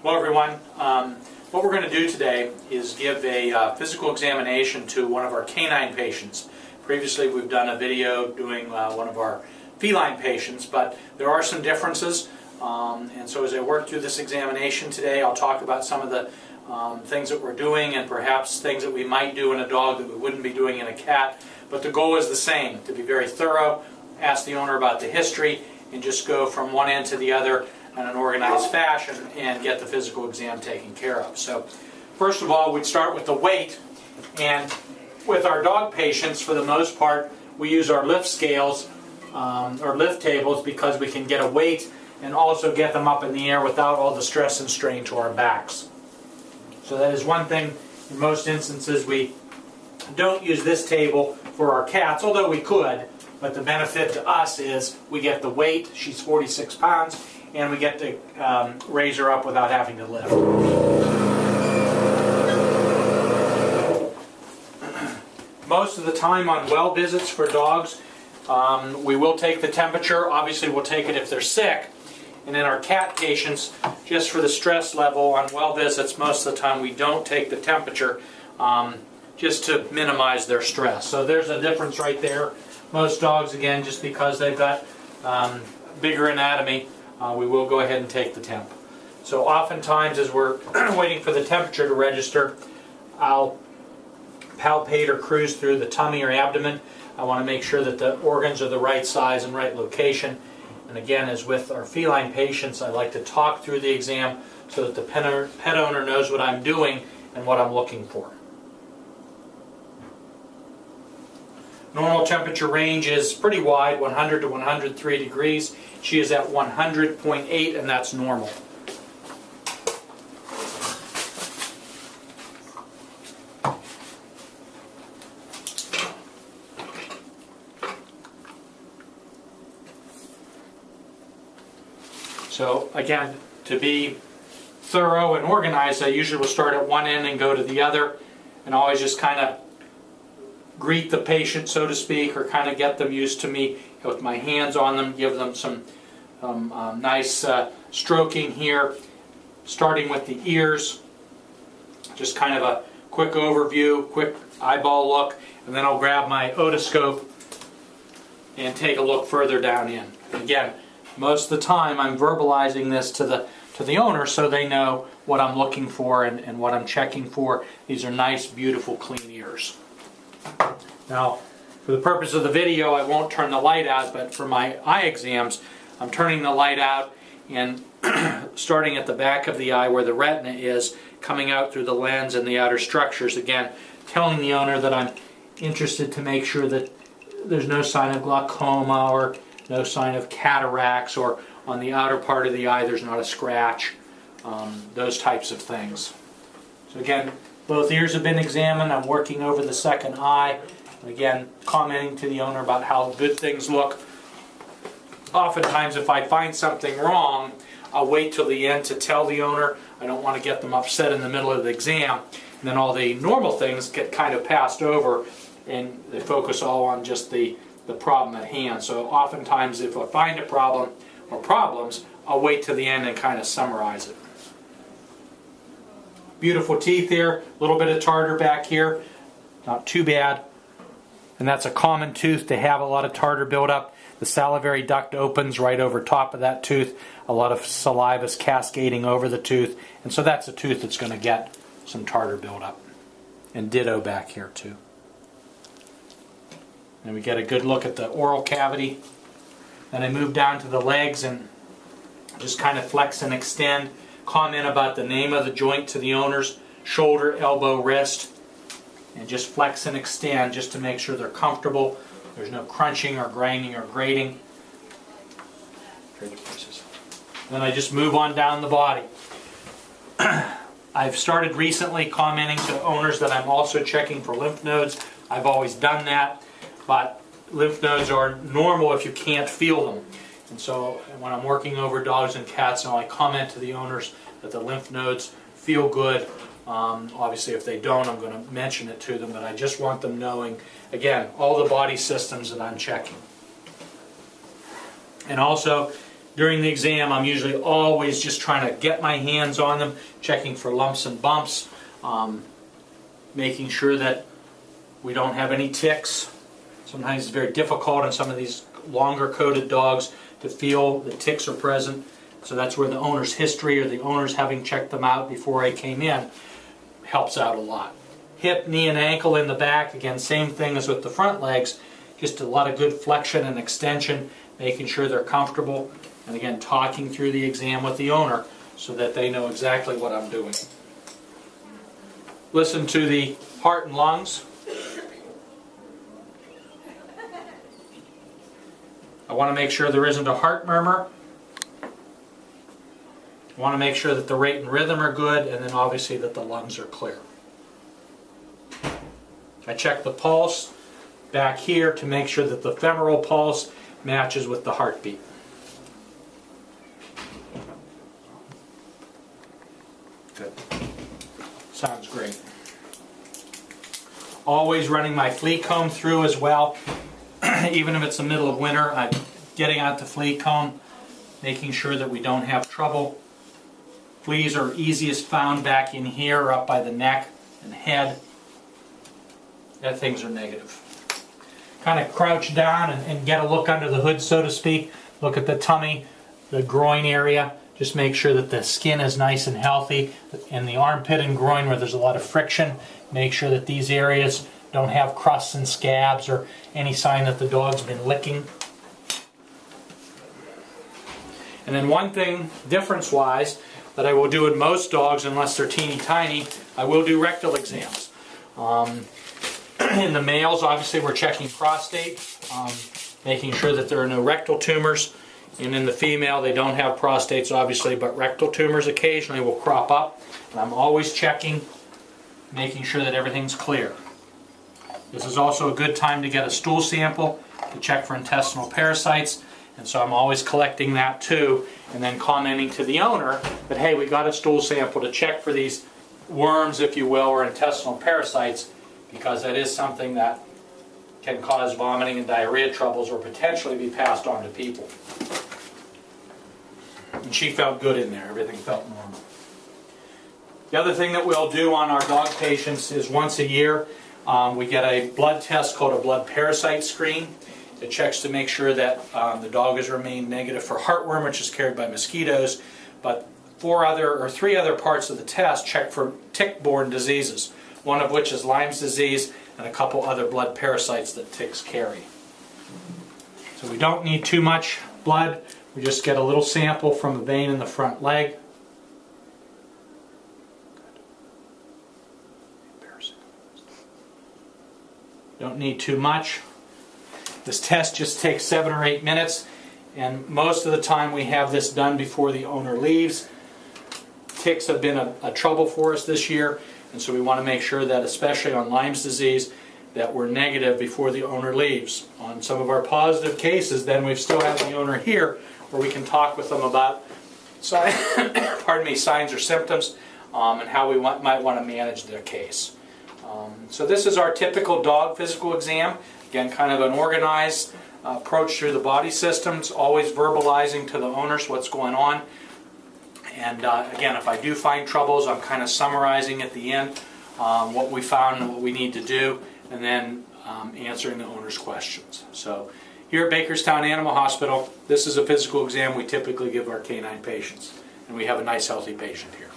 Hello everyone. What we're going to do today is give a physical examination to one of our canine patients. Previously we've done a video doing one of our feline patients, but there are some differences, and so as I work through this examination today, I'll talk about some of the things that we're doing and perhaps things that we might do in a dog that we wouldn't be doing in a cat. But the goal is the same, to be very thorough, ask the owner about the history, and just go from one end to the other in an organized fashion and get the physical exam taken care of. So first of all, we'd start with the weight, and with our dog patients, for the most part, we use our lift scales or lift tables because we can get a weight and also get them up in the air without all the stress and strain to our backs. So that is one thing. In most instances we don't use this table for our cats, although we could, but the benefit to us is we get the weight, she's 46 pounds, and we get to raise her up without having to lift. Most of the time on well visits for dogs, we will take the temperature. Obviously we'll take it if they're sick. And in our cat patients, just for the stress level on well visits, most of the time we don't take the temperature just to minimize their stress. So there's a difference right there. Most dogs, again, just because they've got bigger anatomy, we will go ahead and take the temp. So oftentimes as we're waiting for the temperature to register, I'll palpate or cruise through the tummy or abdomen. I want to make sure that the organs are the right size and right location. And again, as with our feline patients, I like to talk through the exam so that the pet owner knows what I'm doing and what I'm looking for. Normal temperature range is pretty wide, 100 to 103 degrees. She is at 100.8, and that's normal. So again, to be thorough and organized, I usually will start at one end and go to the other, and always just kind of greet the patient, so to speak, or kind of get them used to me with my hands on them, give them some nice stroking here, starting with the ears, just kind of a quick overview, quick eyeball look, and then I'll grab my otoscope and take a look further down in. Again, most of the time I'm verbalizing this to the owner so they know what I'm looking for and what I'm checking for. These are nice, beautiful, clean ears. Now, for the purpose of the video, I won't turn the light out, but for my eye exams, I'm turning the light out and starting at the back of the eye where the retina is, coming out through the lens and the outer structures. Again, telling the owner that I'm interested to make sure that there's no sign of glaucoma or no sign of cataracts, or on the outer part of the eye there's not a scratch, those types of things. So again, both ears have been examined. I'm working over the second eye. Again, commenting to the owner about how good things look. Oftentimes if I find something wrong, I'll wait till the end to tell the owner. I don't want to get them upset in the middle of the exam. And then all the normal things get kind of passed over and they focus all on just the problem at hand. So oftentimes if I find a problem or problems, I'll wait till the end and kind of summarize it. Beautiful teeth here, a little bit of tartar back here, not too bad. And that's a common tooth to have a lot of tartar buildup. The salivary duct opens right over top of that tooth. A lot of saliva is cascading over the tooth. And so that's a tooth that's going to get some tartar buildup. And ditto back here too. And we get a good look at the oral cavity. Then I move down to the legs and just kind of flex and extend. Comment about the name of the joint to the owners, shoulder, elbow, wrist, and just flex and extend just to make sure they're comfortable. There's no crunching or grinding or grating. Then I just move on down the body. I've started recently commenting to owners that I'm also checking for lymph nodes. I've always done that, but lymph nodes are normal if you can't feel them. And so when I'm working over dogs and cats, I comment to the owners that the lymph nodes feel good. Obviously if they don't, I'm going to mention it to them, but I just want them knowing, again, all the body systems that I'm checking. And also During the exam, I'm usually always just trying to get my hands on them, checking for lumps and bumps, making sure that we don't have any ticks. Sometimes it's very difficult in some of these longer coated dogs to feel the ticks are present. So that's where the owner's history or the owner's having checked them out before I came in helps out a lot. Hip, knee, and ankle in the back, again, same thing as with the front legs, just a lot of good flexion and extension, making sure they're comfortable, and again, talking through the exam with the owner so that they know exactly what I'm doing. Listen to the heart and lungs. I want to make sure there isn't a heart murmur. I want to make sure that the rate and rhythm are good, and then obviously that the lungs are clear. I check the pulse back here to make sure that the femoral pulse matches with the heartbeat. Good. Sounds great. Always running my flea comb through as well. Even if it's the middle of winter, I'm getting out the flea comb, making sure that we don't have trouble. Fleas are easiest found back in here or up by the neck and head. That things are negative. Kind of crouch down and get a look under the hood, so to speak. Look at the tummy, the groin area. Just make sure that the skin is nice and healthy. In the armpit and groin where there's a lot of friction, make sure that these areas don't have crusts and scabs or any sign that the dog's been licking. And then one thing, difference-wise, that I will do in most dogs, unless they're teeny tiny, I will do rectal exams. In the males, obviously, we're checking prostate, making sure that there are no rectal tumors. And in the female, they don't have prostates, obviously, but rectal tumors occasionally will crop up. And I'm always checking, making sure that everything's clear. This is also a good time to get a stool sample to check for intestinal parasites, and so I'm always collecting that too, and then commenting to the owner that, hey, we got a stool sample to check for these worms, if you will, or intestinal parasites, because that is something that can cause vomiting and diarrhea troubles or potentially be passed on to people. And she felt good in there, everything felt normal. The other thing that we'll do on our dog patients is once a year, we get a blood test called a blood parasite screen. It checks to make sure that the dog has remained negative for heartworm, which is carried by mosquitoes, but three other parts of the test check for tick-borne diseases, one of which is Lyme's disease and a couple other blood parasites that ticks carry. So we don't need too much blood. We just get a little sample from a vein in the front leg. Don't need too much. This test just takes 7 or 8 minutes, and most of the time we have this done before the owner leaves. Ticks have been a trouble for us this year, and so we want to make sure that, especially on Lyme's disease, that we're negative before the owner leaves. On some of our positive cases, then we still have the owner here where we can talk with them about signs or symptoms and how we might want to manage their case. So this is our typical dog physical exam. Again, kind of an organized approach through the body systems, always verbalizing to the owners what's going on. And again, if I do find troubles, I'm kind of summarizing at the end what we found and what we need to do, and then answering the owner's questions. So here at Bakerstown Animal Hospital, this is a physical exam we typically give our canine patients. And we have a nice, healthy patient here.